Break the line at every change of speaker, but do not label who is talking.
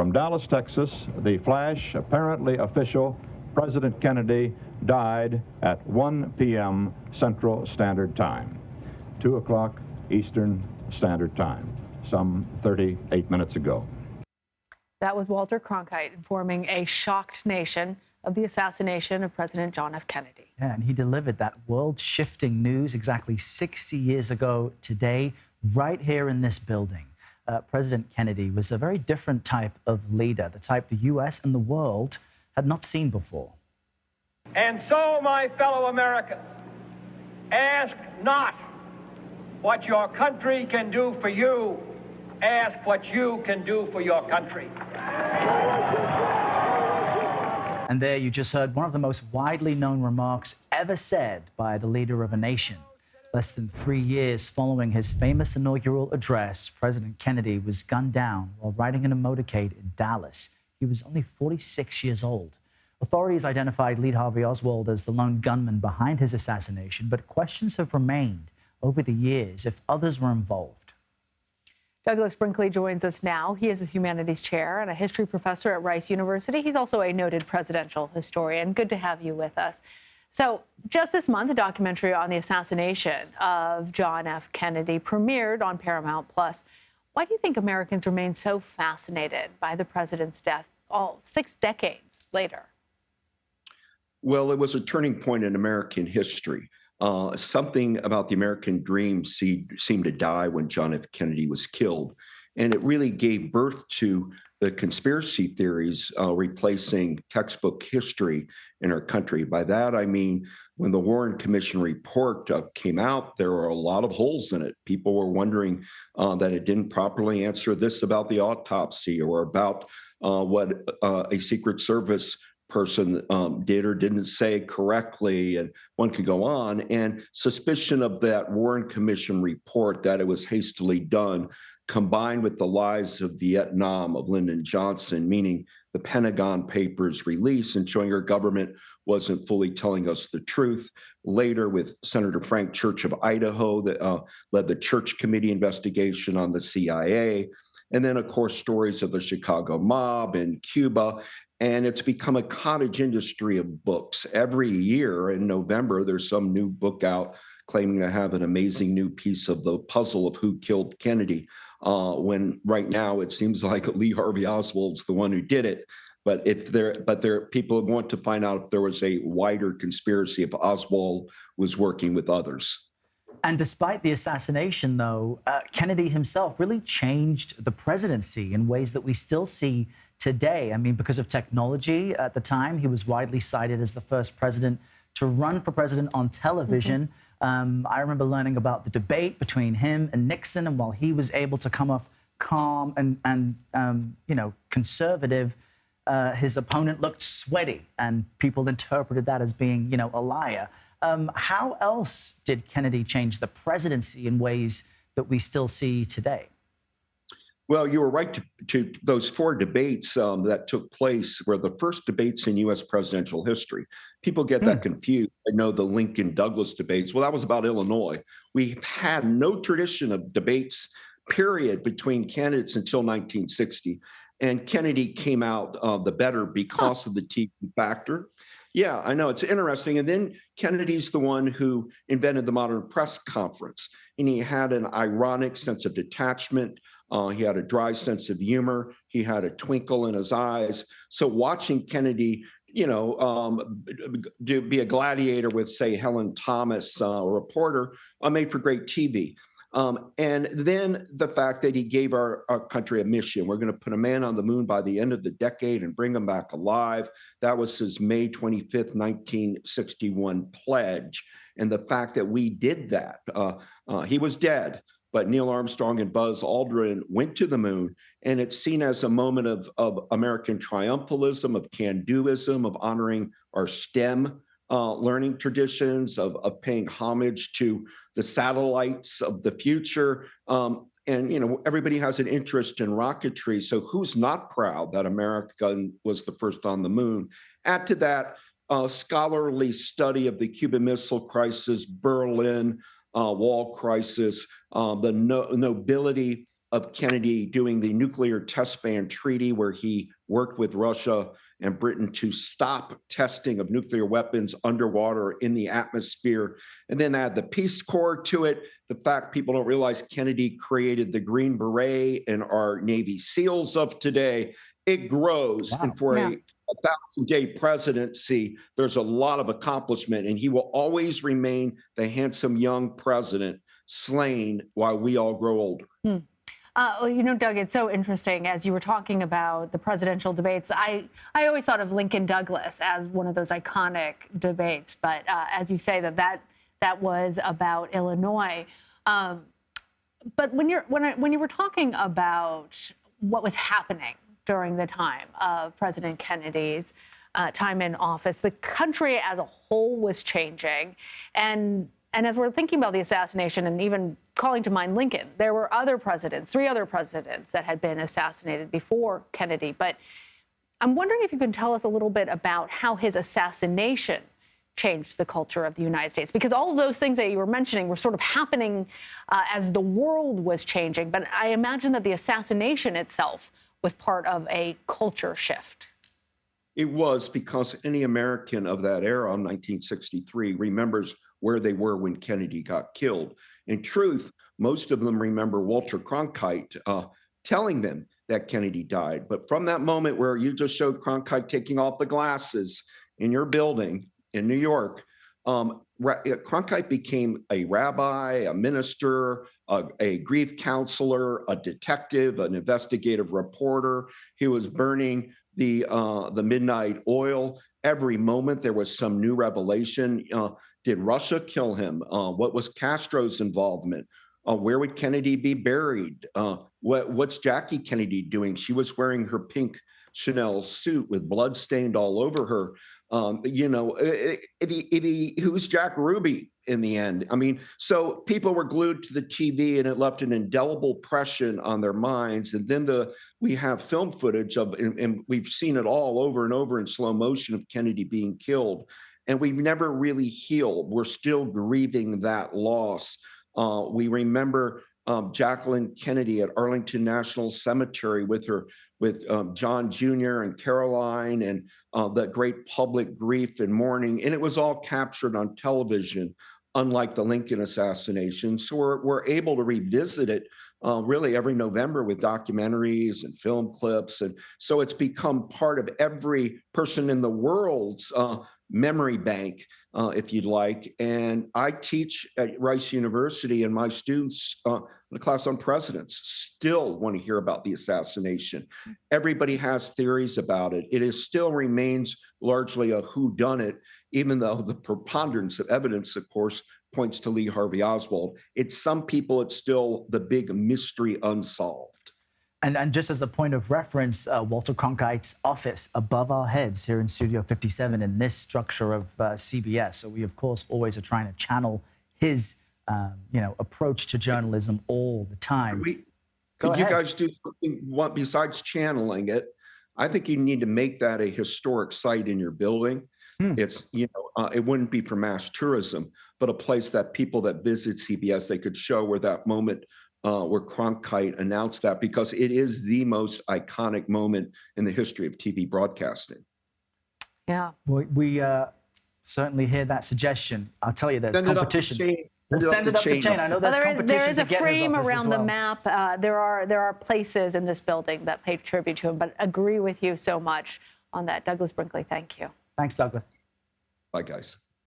from Dallas, Texas, the flash, apparently official, President Kennedy died at 1 p.m. Central Standard Time, 2 o'clock Eastern Standard Time, some 38 minutes ago.
That was Walter Cronkite informing a shocked nation of the assassination of President John F. Kennedy.
Yeah, and he delivered that world-shifting news exactly 60 years ago today, right here in this building. President Kennedy was a very different type of leader, the type the U.S. and the world had not seen before.
And so, my fellow Americans, ask not what your country can do for you, ask what you can do for your country.
And there you just heard one of the most widely known remarks ever said by the leader of a nation. Less than 3 years following his famous inaugural address, President Kennedy was gunned down while riding in a motorcade in Dallas. He was only 46 years old. Authorities identified Lee Harvey Oswald as the lone gunman behind his assassination, but questions have remained over the years if others were involved.
Douglas Brinkley joins us now. He is a humanities chair and a history professor at Rice University. He's also a noted presidential historian. Good to have you with us. So just this month, a documentary on the assassination of John F. Kennedy premiered on Paramount Plus. Why do you think Americans remain so fascinated by the president's death all 6 decades later?
Well, it was a turning point in American history. Something about the American dream seemed to die when John F. Kennedy was killed. And it really gave birth to the conspiracy theories replacing textbook history in our country. By that, I mean, when the Warren Commission report came out, there were a lot of holes in it. People were wondering that it didn't properly answer this about the autopsy or about what a Secret Service person did or didn't say correctly, and one could go on. And suspicion of that Warren Commission report, that it was hastily done, combined with the lies of Vietnam, of Lyndon Johnson, meaning the Pentagon Papers release and showing our government wasn't fully telling us the truth. Later, with Senator Frank Church of Idaho, that led the Church Committee investigation on the CIA. And then, of course, stories of the Chicago mob and Cuba. And it's become a cottage industry of books. Every year in November, there's some new book out claiming to have an amazing new piece of the puzzle of who killed Kennedy. When right now it seems like Lee Harvey Oswald's the one who did it. But people want to find out if there was a wider conspiracy, if Oswald was working with others.
And despite the assassination, though, Kennedy himself really changed the presidency in ways that we still see today. I mean, because of technology at the time, he was widely cited as the first president to run for president on television. I remember learning about the debate between him and Nixon, and while he was able to come off calm and conservative, his opponent looked sweaty, and people interpreted that as being, a liar. How else did Kennedy change the presidency in ways that we still see today?
Well, you were right to those 4 debates that took place were the first debates in U.S. presidential history. People get that confused. I know the Lincoln-Douglas debates. Well, that was about Illinois. We've had no tradition of debates, period, between candidates until 1960. And Kennedy came out the better because of the TV factor. Yeah, I know. It's interesting. And then Kennedy's the one who invented the modern press conference. And he had an ironic sense of detachment. He had a dry sense of humor. He had a twinkle in his eyes. So watching Kennedy, be a gladiator with, say, Helen Thomas, a reporter, made for great TV. And then the fact that he gave our country a mission. We're going to put a man on the moon by the end of the decade and bring him back alive. That was his May 25th, 1961 pledge. And the fact that we did that, he was dead, but Neil Armstrong and Buzz Aldrin went to the moon, and it's seen as a moment of American triumphalism, of can-doism, of honoring our STEM learning traditions, of paying homage to the satellites of the future. And, everybody has an interest in rocketry. So who's not proud that America was the first on the moon? Add to that scholarly study of the Cuban Missile Crisis, Berlin Wall crisis, the nobility of Kennedy doing the nuclear test ban treaty, where he worked with Russia and Britain to stop testing of nuclear weapons underwater in the atmosphere. And then add the Peace Corps to it. The fact people don't realize Kennedy created the Green Beret and our Navy SEALs of today. It grows.
Wow.
And for a 1,000-day presidency, there's a lot of accomplishment, and he will always remain the handsome young president slain while we all grow older.
Well, you know, Doug, it's so interesting. As you were talking about the presidential debates, I always thought of Lincoln Douglas as one of those iconic debates. But as you say, that was about Illinois. But when you were talking about what was happening during the time of President Kennedy's time in office, the country as a whole was changing. And as we're thinking about the assassination and even calling to mind Lincoln, there were other presidents, 3 other presidents that had been assassinated before Kennedy. But I'm wondering if you can tell us a little bit about how his assassination changed the culture of the United States, because all of those things that you were mentioning were sort of happening as the world was changing. But I imagine that the assassination itself was part of a culture shift.
It was, because any American of that era in 1963 remembers where they were when Kennedy got killed. In truth, most of them remember Walter Cronkite telling them that Kennedy died. But from that moment where you just showed Cronkite taking off the glasses in your building in New York, Cronkite became a rabbi, a minister, a grief counselor, a detective, an investigative reporter. He was burning the midnight oil. Every moment there was some new revelation. Did Russia kill him? What was Castro's involvement? Where would Kennedy be buried? What's Jackie Kennedy doing? She was wearing her pink Chanel suit with blood stained all over her. Who's Jack Ruby in the end? I mean, so people were glued to the TV, and it left an indelible impression on their minds. And then we have film footage of, and we've seen it all over and over in slow motion, of Kennedy being killed. And we've never really healed. We're still grieving that loss. We remember Jacqueline Kennedy at Arlington National Cemetery with John Jr. and Caroline, and the great public grief and mourning. And it was all captured on television, unlike the Lincoln assassination. So we're able to revisit it really every November with documentaries and film clips. And so it's become part of every person in the world's memory bank, if you'd like. And I teach at Rice University, and my students, the class on presidents, still want to hear about the assassination. Everybody has theories about it. It still remains largely a whodunit, even though the preponderance of evidence, of course, points to Lee Harvey Oswald. It's some people, it's still the big mystery unsolved.
And just as a point of reference, Walter Cronkite's office above our heads here in Studio 57 in this structure of CBS. So we, of course, always are trying to channel his, approach to journalism all the time.
Could you guys do something besides channeling it? I think you need to make that a historic site in your building. It's, it wouldn't be for mass tourism, but a place that people that visit CBS, they could show where that moment where Cronkite announced that, because it is the most iconic moment in the history of TV broadcasting.
Yeah.
We certainly hear that suggestion. I'll tell you, there's competition. We'll send it up the chain. I know there's competition.
There is a
to get
frame
his office
around
as well.
the map. There are places in this building that pay tribute to him, but agree with you so much on that. Douglas Brinkley, thank you.
Thanks, Douglas.
Bye, guys.